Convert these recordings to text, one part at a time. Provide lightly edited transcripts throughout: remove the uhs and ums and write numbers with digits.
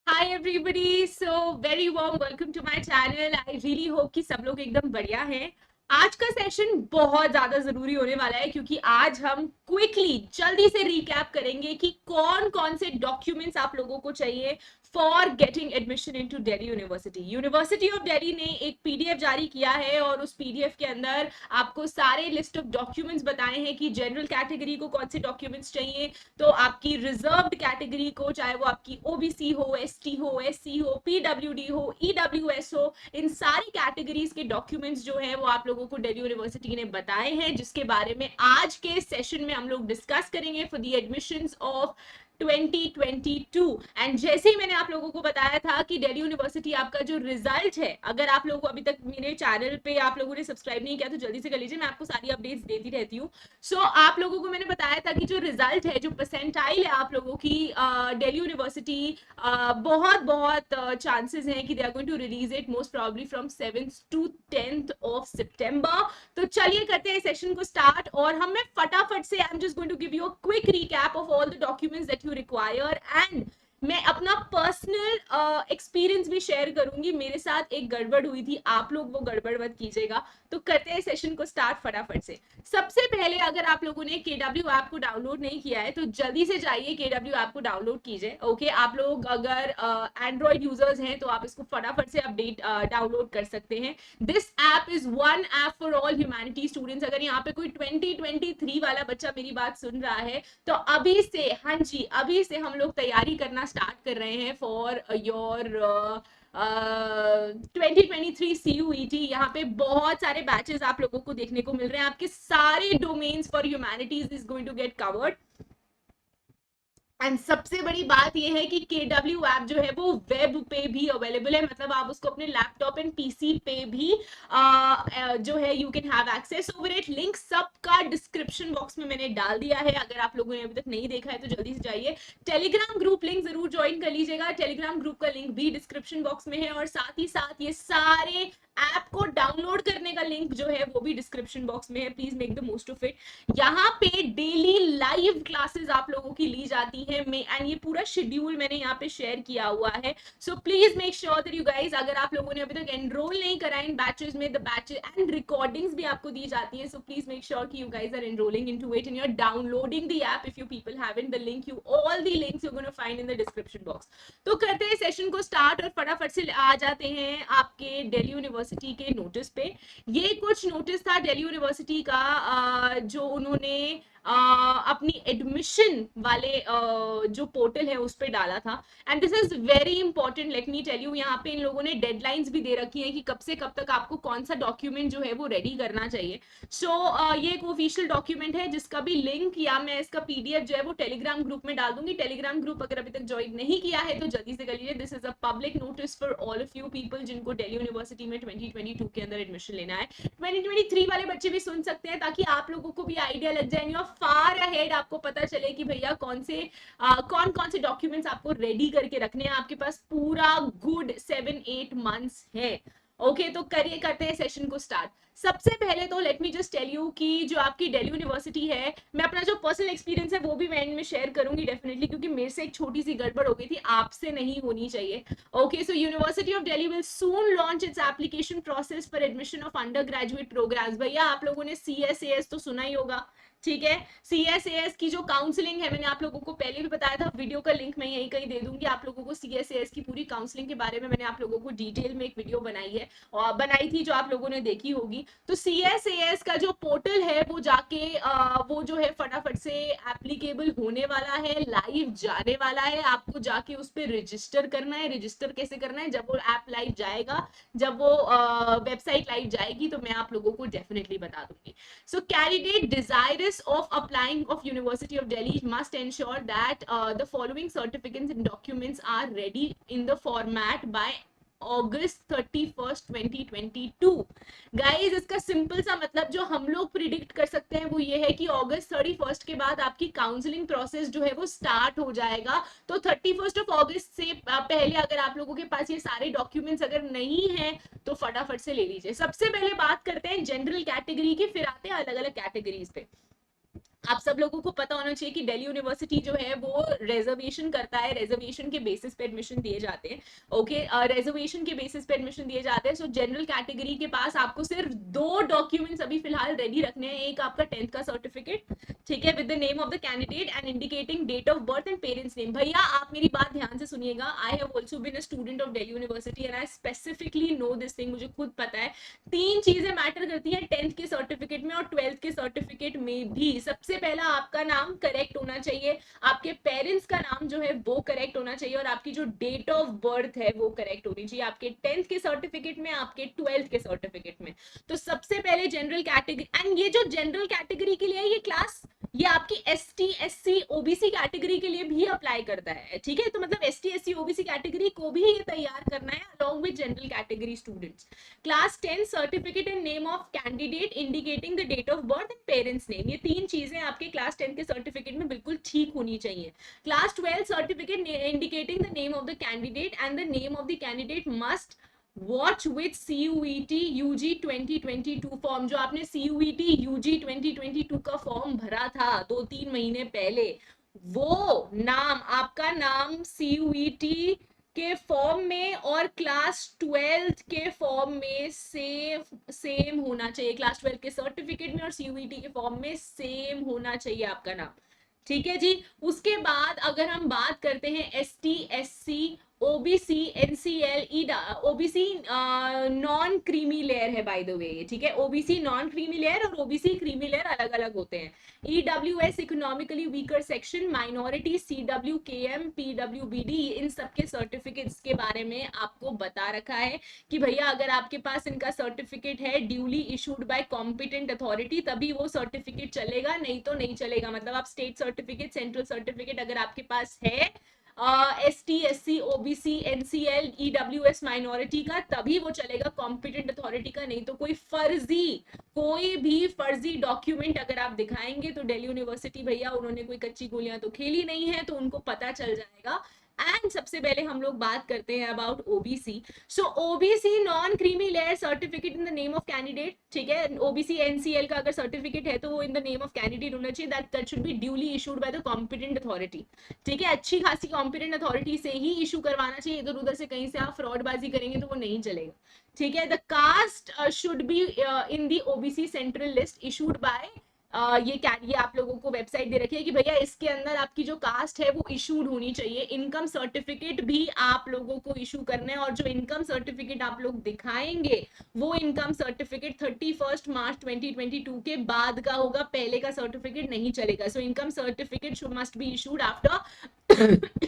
Hi everybody, so very warm welcome to my channel. I really hope कि सब लोग एकदम बढ़िया हैं। आज का सेशन बहुत ज्यादा जरूरी होने वाला है क्योंकि आज हम क्विकली जल्दी से रिकैप करेंगे कि कौन कौन से डॉक्यूमेंट्स आप लोगों को चाहिए for getting admission into Delhi university. University of Delhi ने एक पीडीएफ जारी किया है और उस पीडीएफ के अंदर आपको सारे लिस्ट ऑफ डॉक्यूमेंट्स बताए हैं कि जनरल कैटेगरी को कौन से डॉक्यूमेंट्स चाहिए, तो आपकी रिजर्व्ड कैटेगरी को, चाहे वो आपकी ओबीसी हो, एसटी हो, एससी हो, पीडब्ल्यूडी हो, ईडब्ल्यूएस हो, इन सारी कैटेगरीज के डॉक्यूमेंट्स जो है वो आप लोगों को दिल्ली यूनिवर्सिटी ने बताए हैं, जिसके बारे में आज के सेशन में हम लोग डिस्कस करेंगे for the admissions of 2022। And जैसे ही मैंने आप लोगों को बताया था कि दिल्ली यूनिवर्सिटी आपका जो रिजल्ट है, अगर आप लोगों को अभी तक मेरे चैनल पे आप लोगों ने सब्सक्राइब नहीं किया तो जल्दी से कर लीजिए, मैं आपको सारी अपडेट्स देती रहती हूँ। सो आप लोगों को मैंने बताया था कि जो रिजल्ट है, जो परसेंटाइल है आप लोगों की, दिल्ली यूनिवर्सिटी बहुत बहुत चांसेस हैं कि they are going to release it most probably from 7th to 10th of September. तो चलिए करते हैं सेशन को स्टार्ट, और हम मैं फटाफट से I am just going to give you a quick recap of all the documents that you require, and मैं अपना पर्सनल एक्सपीरियंस भी शेयर करूंगी। मेरे साथ एक गड़बड़ हुई थी, आप लोग वो गड़बड़ मत कीजिएगा। तो करते हैं सेशन को स्टार्ट फटाफट से। सबसे पहले अगर आप लोगों ने केडब्ल्यू ऐप को डाउनलोड नहीं किया है तो जल्दी से जाइए केडब्ल्यू ऐप को डाउनलोड कीजिए। ओके, आप लोग अगर एंड्रॉइड यूजर्स हैं तो आप इसको फटाफट से अपडेट डाउनलोड कर सकते हैं। This app is one app for all humanity students. अगर यहाँ पे कोई 2023 वाला बच्चा मेरी बात सुन रहा है तो अभी से, हाँ जी, अभी से हम लोग तैयारी करना स्टार्ट कर रहे हैं फॉर योर 2023 CUET। यहाँ पे बहुत सारे बैचेस आप लोगों को देखने को मिल रहे हैं। आपके सारे domains for humanities is going to get covered. And सबसे बड़ी बात यह है कि केडब्ल्यू ऐप जो है वो वेब पे भी अवेलेबल है, मतलब आप उसको अपने लैपटॉप एंड पीसी पे भी जो है you can have access over it. Link सबका डिस्क्रिप्शन बॉक्स में मैंने डाल दिया है, अगर आप लोगों ने अभी तक नहीं देखा है तो जल्दी से जाइए। टेलीग्राम ग्रुप लिंक जरूर ज्वाइन कर लीजिएगा, टेलीग्राम ग्रुप का लिंक भी डिस्क्रिप्शन बॉक्स में है, और साथ ही साथ ये सारे ऐप को डाउनलोड करने का लिंक जो है वो भी डिस्क्रिप्शन बॉक्स में है। Please make the most of it. यहाँ पे डेली लाइव क्लासेस आप लोगों की ली जाती है, एंड ये पूरा शेड्यूल मैंने यहाँ पे शेयर किया हुआ है। So please make sure that you guys, अगर आप लोगों ने अभी तक एनरोल नहीं करा इन बैचेस में, द बैचेस एंड रिकॉर्डिंग्स भी आपको दी जाती है। सो प्लीज मेक श्योर कि you guys are enrolling into it and you are downloading the app. If you people haven't, the link, you all the links you gonna find in the description box. तो करते हैं session को start और फटाफट से आ जाते हैं आपके दिल्ली यूनिवर्सिटी के नोटिस पे। ये कुछ नोटिस था दिल्ली यूनिवर्सिटी का जो उन्होंने अपनी एडमिशन वाले जो पोर्टल है उस पर डाला था। And this is very important, let me tell you. यहाँ पे इन लोगों ने डेडलाइंस भी दे रखी है कि कब से कब तक आपको कौन सा डॉक्यूमेंट जो है वो रेडी करना चाहिए। सो ये एक ऑफिशियल डॉक्यूमेंट है जिसका भी लिंक या मैं इसका पीडीएफ जो है वो टेलीग्राम ग्रुप में डाल दूंगी। टेलीग्राम ग्रुप अगर अभी तक ज्वाइन नहीं किया है तो जल्दी से कर लीजिए। This is a public notice for all of you people जिनको दिल्ली यूनिवर्सिटी में 2022 के अंदर एडमिशन लेना है। 2023 वाले बच्चे भी सुन सकते हैं ताकि आप लोगों को भी आइडिया लग जाए, और फार अहेड आपको पता चले कि भैया कौन कौन से डॉक्यूमेंट्स आपको रेडी करके रखने हैं। आपके पास पूरा गुड 7-8 मंथ्स है। ओके, तो करिए, करते हैं सेशन को स्टार्ट। सबसे पहले तो let me just tell you कि जो आपकी दिल्ली यूनिवर्सिटी है, मैं अपना जो पर्सनल एक्सपीरियंस है वो भी मैं इनमें शेयर करूंगी डेफिनेटली, क्योंकि मेरे से एक छोटी सी गड़बड़ हो गई थी, आपसे नहीं होनी चाहिए। Okay, so university of Delhi will soon launch its application process for admission of undergraduate programmes. भैया आप लोगों ने CSAS तो सुना ही होगा, ठीक है। CSAS की जो काउंसलिंग है, मैंने आप लोगों को पहले भी बताया था, वीडियो का लिंक मैं यहीं कहीं दे दूंगी आप लोगों को। CSAS की पूरी काउंसलिंग के बारे में मैंने आप लोगों को डिटेल में एक वीडियो बनाई है और बनाई थी जो आप लोगों ने देखी होगी। तो CSAS का जो पोर्टल है वो जाके वो जो है फटाफट से एप्लीकेबल होने वाला है, लाइव जाने वाला है। आपको जाके उस पर रजिस्टर करना है। रजिस्टर कैसे करना है? जब वो ऐप लाइव जाएगा, जब वो वेबसाइट लाइव जाएगी तो मैं आप लोगों को डेफिनेटली बता दूंगी। So candidate desirous of applying of University of Delhi must ensure that the following certificates and documents are ready in the format by August 31st 2022। Guys इसका सिंपल सा मतलब जो हम लोग प्रिडिक्ट कर सकते हैं वो ये है कि August 31st के बाद आपकी काउंसलिंग प्रोसेस जो है वो स्टार्ट हो जाएगा। तो 31st ऑफ अगस्त से पहले अगर आप लोगों के पास ये सारे डॉक्यूमेंट्स अगर नहीं है तो फटाफट से ले लीजिए। सबसे पहले बात करते हैं जनरल कैटेगरी की, फिर आते हैं अलग अलग कैटेगरीज पे। आप सब लोगों को पता होना चाहिए कि दिल्ली यूनिवर्सिटी जो है वो रिजर्वेशन करता है, रिजर्वेशन के बेसिस पे एडमिशन दिए जाते हैं। ओके, रिजर्वेशन के बेसिस पे एडमिशन दिए जाते हैं। सो जनरल कैटेगरी के पास आपको सिर्फ 2 डॉक्यूमेंट्स अभी फिलहाल रेडी रखने हैं। एक आपका 10th का सर्टिफिकेट, ठीक है, with the name of the candidate and indicating date of birth and parents name. भैया आप मेरी बात ध्यान से सुनिएगा, I have also been a student of Delhi university and I specifically know this thing, मुझे खुद पता है। 3 चीजें मैटर करती हैं 10th के सर्टिफिकेट में और 12th के सर्टिफिकेट में भी। सबसे पहला आपका नाम करेक्ट होना चाहिए, आपके पेरेंट्स का नाम जो है वो करेक्ट होना चाहिए, और आपकी जो डेट ऑफ बर्थ है वो करेक्ट होनी चाहिए, आपके 10th के सर्टिफिकेट में, आपके 12th के सर्टिफिकेट में। तो सबसे पहले जनरल कैटेगरी, एंड ये जो जनरल कैटेगरी के लिए ये क्लास, ये आपकी ST SC OBC कैटेगरी के लिए भी अप्लाई करता है, ठीक है। तो मतलब ST SC OBC कैटेगरी को भी ये तैयार करना है along with general category students. Class 10 certificate and name of candidate indicating the date of birth and parents name, ये 3 चीजें आपके क्लास 10 के सर्टिफिकेट में बिल्कुल ठीक होनी चाहिए। Class 12 certificate indicating the name of the candidate and the name of the candidate must watch with CUET UG 2022 form, जो आपने CUET UG 2022 का फॉर्म भरा था 2-3 महीने पहले, वो नाम, आपका नाम CUET के फॉर्म में और क्लास 12 के फॉर्म में सेम होना चाहिए। क्लास 12 के सर्टिफिकेट में और CUET के फॉर्म में सेम होना चाहिए आपका नाम, ठीक है जी। उसके बाद अगर हम बात करते हैं ST SC OBC NCL OBC non creamy layer है बाय द वे, ठीक है। OBC नॉन क्रीमी लेयर और OBC क्रीमी लेयर अलग अलग होते हैं। EWS economically weaker section, minority, CW KM PWBD, इन सब के सर्टिफिकेट्स के बारे में आपको बता रखा है कि भैया अगर आपके पास इनका सर्टिफिकेट है duly issued by competent authority तभी वो सर्टिफिकेट चलेगा, नहीं तो नहीं चलेगा। मतलब आप स्टेट सर्टिफिकेट, सेंट्रल सर्टिफिकेट अगर आपके पास है ST SC OBC NCL EWS minority का, तभी वो चलेगा, कॉम्पिटेंट अथॉरिटी का नहीं। तो कोई भी फर्जी डॉक्यूमेंट अगर आप दिखाएंगे तो दिल्ली यूनिवर्सिटी भैया उन्होंने कोई कच्ची गोलियां तो खेली नहीं है, तो उनको पता चल जाएगा। एंड सबसे पहले हम लोग बात करते हैं about OBC। So OBC non creamy layer certificate in the name of candidate, ठीक है। OBC NCL का अगर सर्टिफिकेट है तो वो इन द नेम ऑफ कैंडिडेट होना चाहिए, that should be duly issued by the competent authority, ठीक है। अच्छी खासी कॉम्पिटेंट अथॉरिटी से ही इशू करवाना चाहिए, इधर उधर से कहीं से आप फ्रॉडबाजी करेंगे तो वो नहीं चलेगा, ठीक है। The caste should be in the OBC central list issued by, ये आप लोगों को वेबसाइट दे रखी है कि भैया इसके अंदर आपकी जो कास्ट है वो इशूड होनी चाहिए। इनकम सर्टिफिकेट भी आप लोगों को इशू करना है, और जो इनकम सर्टिफिकेट आप लोग दिखाएंगे वो इनकम सर्टिफिकेट 31 मार्च 2022 के बाद का होगा, पहले का सर्टिफिकेट नहीं चलेगा। So income certificate must be issued after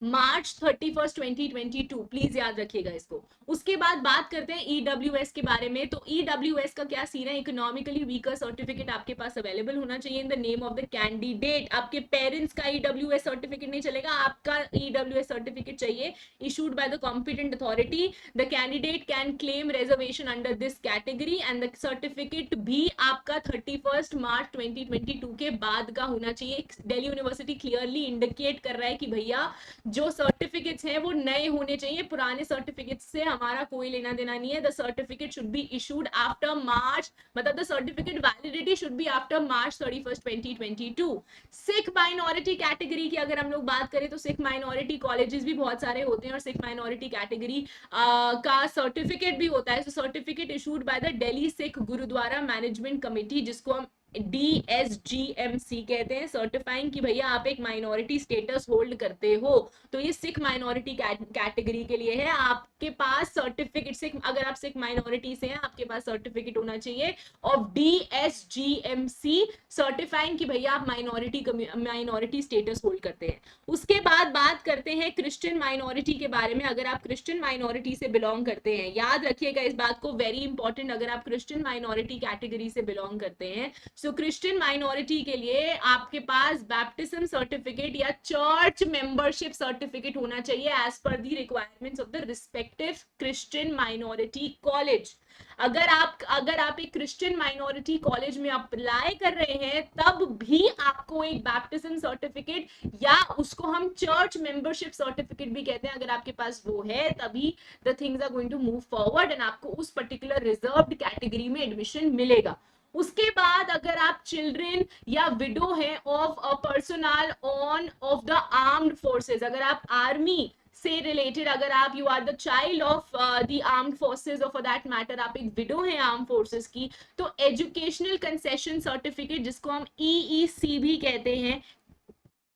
March 31 2022, please याद रखिएगा इसको। उसके बाद बात करते हैं EWS के बारे में। तो EWS का क्या सीन है, इकोनॉमिकली वीकर सर्टिफिकेट आपके पास अवेलेबल होना चाहिए in the name of the candidate. आपके पेरेंट्स का EWS सर्टिफिकेट नहीं चलेगा, आपका EWS सर्टिफिकेट चाहिए issued by the competent authority. The candidate can claim reservation under this category and the certificate भी आपका 31 मार्च 2022 के बाद का होना चाहिए। दिल्ली यूनिवर्सिटी क्लियरली इंडिकेट कर रहा है कि भैया जो सर्टिफिकेट्स हैं वो नए होने चाहिए, पुराने सर्टिफिकेट्स से हमारा कोई लेना देना नहीं है। The certificate should be issued after March, मतलब the certificate validity should be after March 31 2022। Sikh minority category की अगर हम लोग बात करें तो सिख माइनॉरिटी कॉलेजेस भी बहुत सारे होते हैं और सिख माइनॉरिटी कैटेगरी का सर्टिफिकेट भी होता है। Certificate issued by the Delhi Sikh gurdwara management committee, जिसको हम DSGMC कहते हैं, सर्टिफाइंग कि भैया आप एक माइनॉरिटी स्टेटस होल्ड करते हो। तो ये सिख माइनॉरिटी कैटेगरी के लिए है। आपके पास सर्टिफिकेट, सिख अगर आप सिख माइनॉरिटी से हैं आपके पास सर्टिफिकेट होना चाहिए और DSGMC सर्टिफाइंग कि भैया आप माइनॉरिटी स्टेटस होल्ड करते हैं। उसके बाद बात करते हैं क्रिश्चियन माइनॉरिटी के बारे में। अगर आप क्रिश्चियन माइनॉरिटी से बिलोंग करते हैं, याद रखिएगा इस बात को, वेरी इंपॉर्टेंट, अगर आप क्रिश्चियन माइनॉरिटी कैटेगरी से बिलोंग करते हैं, सो क्रिश्चियन माइनॉरिटी के लिए आपके पास बैप्टिज्म सर्टिफिकेट या चर्च मेंबरशिप सर्टिफिकेट होना चाहिए as per the requirements of the respective Christian minority college. अगर आप एक क्रिश्चियन माइनॉरिटी कॉलेज में अप्लाई कर रहे हैं तब भी आपको एक बैप्टिज्म सर्टिफिकेट या उसको हम चर्च मेंबरशिप सर्टिफिकेट भी कहते हैं, अगर आपके पास वो है तभी the things are going to move forward and आपको उस पर्टिकुलर रिजर्व्ड कैटेगरी में एडमिशन मिलेगा। उसके बाद अगर आप चिल्ड्रन या विडो हैं of a personnel on of the armed forces, अगर आप आर्मी से रिलेटेड, अगर आप you are the child of the armed forces और फॉर दैट मैटर आप एक विडो हैं आर्म फोर्सेस की, तो एजुकेशनल कंसेशन सर्टिफिकेट, जिसको हम EEC भी कहते हैं,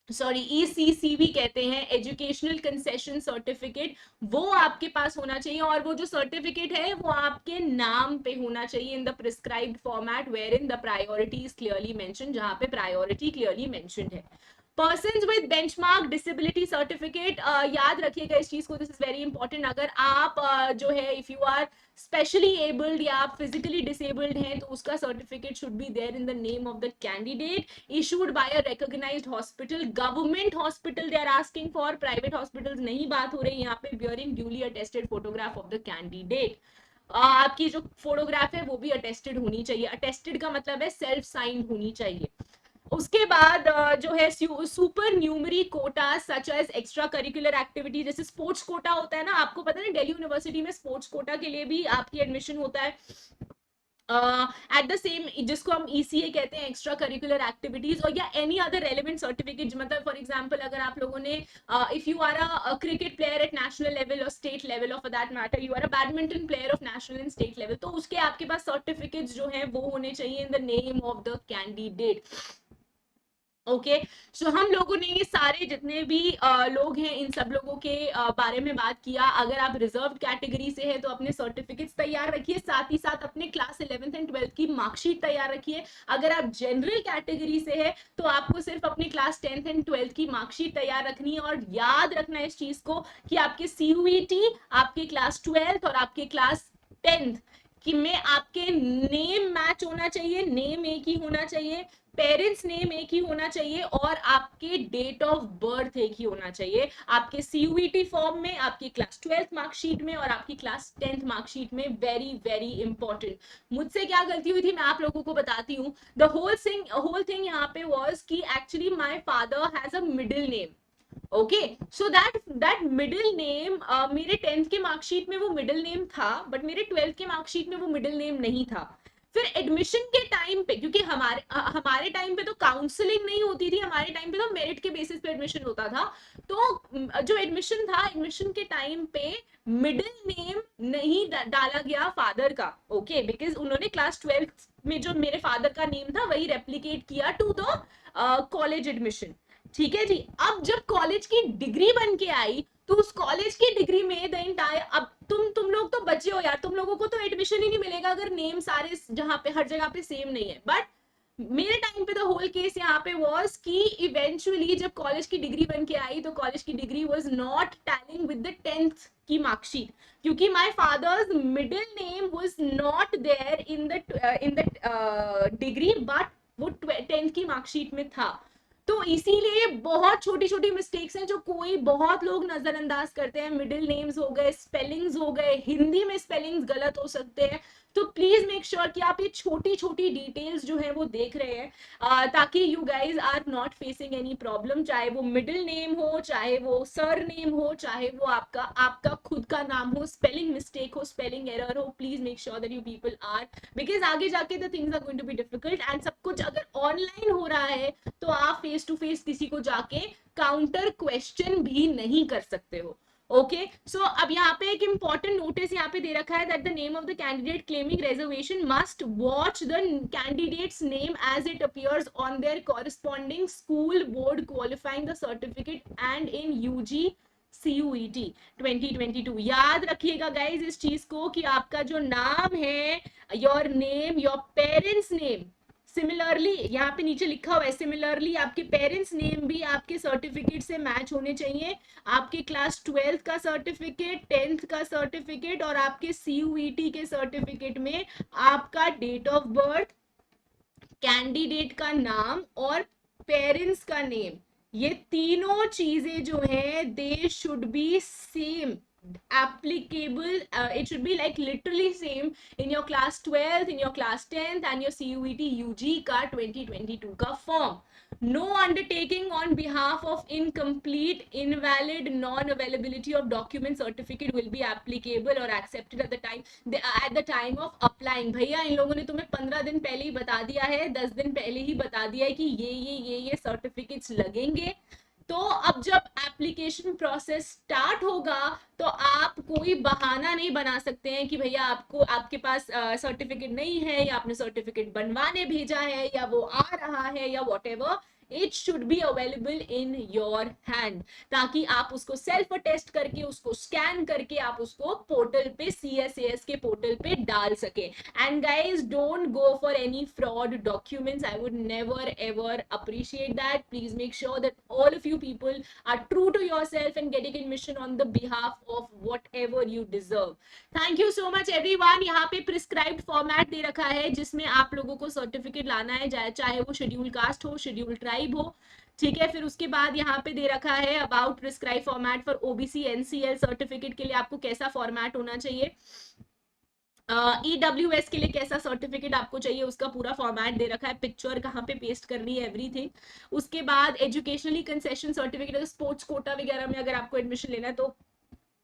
सॉरी ECC भी कहते हैं, एजुकेशनल कंसेशन सर्टिफिकेट, वो आपके पास होना चाहिए। और वो जो सर्टिफिकेट है वो आपके नाम पे होना चाहिए in the prescribed format wherein the priority is clearly mention, जहां पे प्रायोरिटी क्लियरली मेंशन्ड है। Persons with benchmark disability certificate, याद रखिएगा इस चीज को, दिस इज वेरी इंपॉर्टेंट। अगर आप जो है if you are specially abled या आप फिजिकली डिसेबल्ड हैं तो उसका certificate should be there in the name of the candidate, issued by a recognized hospital, government hospital they are asking for, private hospitals नहीं बात हो रही यहाँ पे, bearing duly attested photograph of the candidate, आपकी जो फोटोग्राफ है वो भी अटेस्टेड होनी चाहिए। अटेस्टेड का मतलब है सेल्फ साइंड होनी चाहिए। उसके बाद जो है supernumerary quota such as extracurricular activity, जैसे स्पोर्ट्स कोटा होता है ना, आपको पता है दिल्ली यूनिवर्सिटी में स्पोर्ट्स कोटा के लिए भी आपकी एडमिशन होता है एट द सेम, जिसको हम ECA कहते हैं, एक्स्ट्रा करिकुलर एक्टिविटीज, और या एनी अदर रेलिवेंट सर्टिफिकेट। मतलब फॉर एग्जांपल अगर आप लोगों ने if you are a cricket player at national level और स्टेट लेवल, और for that matter you are a badminton player of national and state level, तो उसके आपके पास सर्टिफिकेट्स जो हैं वो होने चाहिए in the name of the candidate. Okay so हम लोगों ने ये सारे जितने भी लोग हैं इन सब लोगों के बारे में बात किया। अगर आप रिजर्व कैटेगरी से हैं तो अपने सर्टिफिकेट्स तैयार रखिए, साथ ही साथ अपने क्लास 11th एंड 12th की मार्कशीट तैयार रखिए। अगर आप जनरल कैटेगरी से है तो आपको सिर्फ अपने क्लास 10th एंड 12th की मार्कशीट तैयार रखनी है, और याद रखना है इस चीज को कि आपके CUET, आपके क्लास 12th और आपके क्लास 10th कि में आपके नेम मैच होना चाहिए, नेम एक ही होना चाहिए, पेरेंट्स नेम एक ही होना चाहिए, और आपके डेट ऑफ बर्थ एक ही होना चाहिए आपके CUET फॉर्म में, आपकी क्लास 12th मार्कशीट में और आपकी क्लास 10th मार्कशीट में। Very very important. मुझसे क्या गलती हुई थी मैं आप लोगों को बताती हूँ। द होल थिंग यहाँ पे वाज कि actually my father has a middle name, okay so that middle name मेरे 10th के मार्कशीट में वो मिडिल नेम था, बट मेरे 12th के मार्कशीट में वो मिडिल नेम नहीं था। फिर एडमिशन के टाइम पे, क्योंकि हमारे टाइम पे तो काउंसलिंग नहीं होती थी, हमारे टाइम पे तो मेरिट के बेसिस पे एडमिशन होता था, तो जो एडमिशन था, एडमिशन के टाइम पे मिडिल नेम नहीं डाला गया फादर का, ओके बिकॉज उन्होंने क्लास 12th में जो मेरे फादर का नेम था वही रेप्लिकेट किया टू द कॉलेज एडमिशन। ठीक है जी। अब जब कॉलेज की डिग्री बन के आई तो उस कॉलेज की डिग्री में द एंटायर, अब तुम लोग तो बचे हो यार, तुम लोगों को तो एडमिशन ही नहीं मिलेगा अगर नेम सारे जहां पे हर जगह पे सेम नहीं है, बट मेरे टाइम पे द होल केस यहाँ पे वाज कि इवेंचुअली जब कॉलेज की डिग्री बन के आई तो कॉलेज की degree was not tallying with the 10th की मार्कशीट, क्योंकि my father's middle name was not there in the degree, but वो 10th की मार्कशीट में था। तो इसीलिए बहुत छोटी छोटी मिस्टेक्स हैं जो कोई बहुत लोग नजरअंदाज करते हैं। मिडिल नेम्स हो गए, स्पेलिंग्स हो गए, हिंदी में स्पेलिंग्स गलत हो सकते हैं, तो प्लीज मेक श्योर कि आप ये छोटी छोटी डिटेल्स जो है वो देख रहे हैं ताकि you guys are not facing any problem, चाहे वो मिडिल नेम हो, चाहे वो सर नेम हो, चाहे वो आपका खुद का नाम हो, स्पेलिंग मिस्टेक हो, स्पेलिंग एरर हो, please make sure that you people are, because आगे जाके the things are going to be difficult, and सब कुछ अगर ऑनलाइन हो रहा है तो आप फेस टू फेस किसी को जाके काउंटर क्वेश्चन भी नहीं कर सकते हो। ओके सो अब यहाँ पे एक इंपॉर्टेंट नोटिस यहाँ पे दे रखा है that the name of the candidate claiming reservation must watch the candidate's name as it appears on their corresponding school board qualifying the certificate and in UG CUET 2022। याद रखिएगा गाइज इस चीज को कि आपका जो नाम है, your name, your parents name, similarly यहाँ पे नीचे लिखा हुआ है, सिमिलरली आपके पेरेंट्स नेम भी आपके सर्टिफिकेट से मैच होने चाहिए। आपके क्लास 12th का सर्टिफिकेट, 10th का सर्टिफिकेट और आपके CUET के सर्टिफिकेट में आपका डेट ऑफ बर्थ, कैंडिडेट का नाम और पेरेंट्स का नेम, ये तीनों चीजें जो है they should be same, applicable, it should be like literally same in your class 12th, in your class 10th and your CUET UG का 2022 का form. No undertaking on behalf of incomplete, invalid, non-availability of document certificate will be applicable or accepted at the time of applying. भैया इन लोगों ने तुम्हें 15 दिन पहले ही बता दिया है, 10 दिन पहले ही बता दिया है कि ये सर्टिफिकेट्स लगेंगे. तो अब जब एप्लीकेशन प्रोसेस स्टार्ट होगा तो आप कोई बहाना नहीं बना सकते हैं कि भैया आपको आपके पास सर्टिफिकेट नहीं है या आपने सर्टिफिकेट बनवाने भेजा है या वो आ रहा है या whatever. It should be available in your hand, ताकि आप उसको सेल्फ टेस्ट करके, उसको स्कैन करके आप उसको पोर्टल पे, CSAS के पोर्टल पे डाल सके. And guys, don't go for any fraud documents. I would never ever appreciate that. Please make sure that all of you people are true to yourself and getting admission on the behalf of whatever you deserve. Thank you so much everyone. यहाँ पे prescribed format दे रखा है जिसमें आप लोगों को certificate लाना है, चाहे वो शेड्यूल कास्ट हो, शेड्यूल ट्राइब हो, ठीक है. फिर उसके बाद यहाँ पे दे रखा है about prescribe format for OBC NCL certificate के लिए आपको कैसा फॉर्मेट होना चाहिए, EWS के लिए कैसा सर्टिफिकेट आपको चाहिए, उसका पूरा फॉर्मेट दे रखा है, पिक्चर कहाँ पे पेस्ट करनी है, एवरीथिंग. उसके बाद educationally concession certificate, sports quota वगैरह में अगर आपको एडमिशन लेना है तो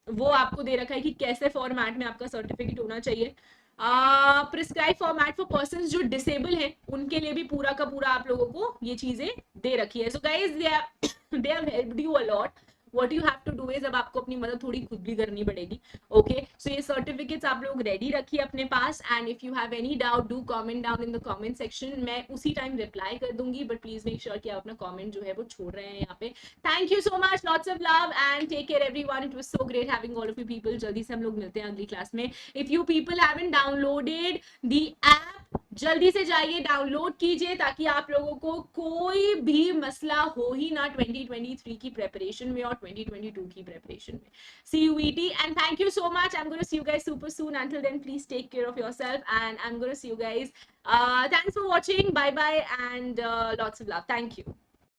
वो आपको दे रखा है कि कैसे फॉर्मेट में आपका सर्टिफिकेट होना चाहिए. प्रिस्क्राइब फॉर्मेट फॉर पर्संस जो डिसेबल है उनके लिए भी पूरा का पूरा आप लोगों को ये चीजें दे रखी है. So guys, they have helped you a lot. What you have to do is अब आपको अपनी मदद थोड़ी खुद भी करनी पड़ेगी. ओके, सो ये सर्टिफिकेट्स आप लोग रेडी रखिए अपने पास. And if you have any doubt, do comment down in the comment section. मैं उसी टाइम रिप्लाई कर दूंगी, बट प्लीज मेक श्योर कि आप अपना कमेंट जो है वो छोड़ रहे हैं यहाँ पे. Thank you so much, lots of love and take care everyone. It was so great having all of you people. जल्दी से हम लोग मिलते हैं अगली क्लास में. If you people haven't downloaded the app, जल्दी से जाइए डाउनलोड कीजिए ताकि आप लोगों को कोई भी मसला हो ही ना 2023 की प्रेपरेशन में और 2022 की प्रेपरेशन में. CUET, and thank you so much. I'm going to see you guys super soon. Until then, please take care of yourself and I'm going to see you guys. Thanks for watching. Bye bye and lots of love. Thank you.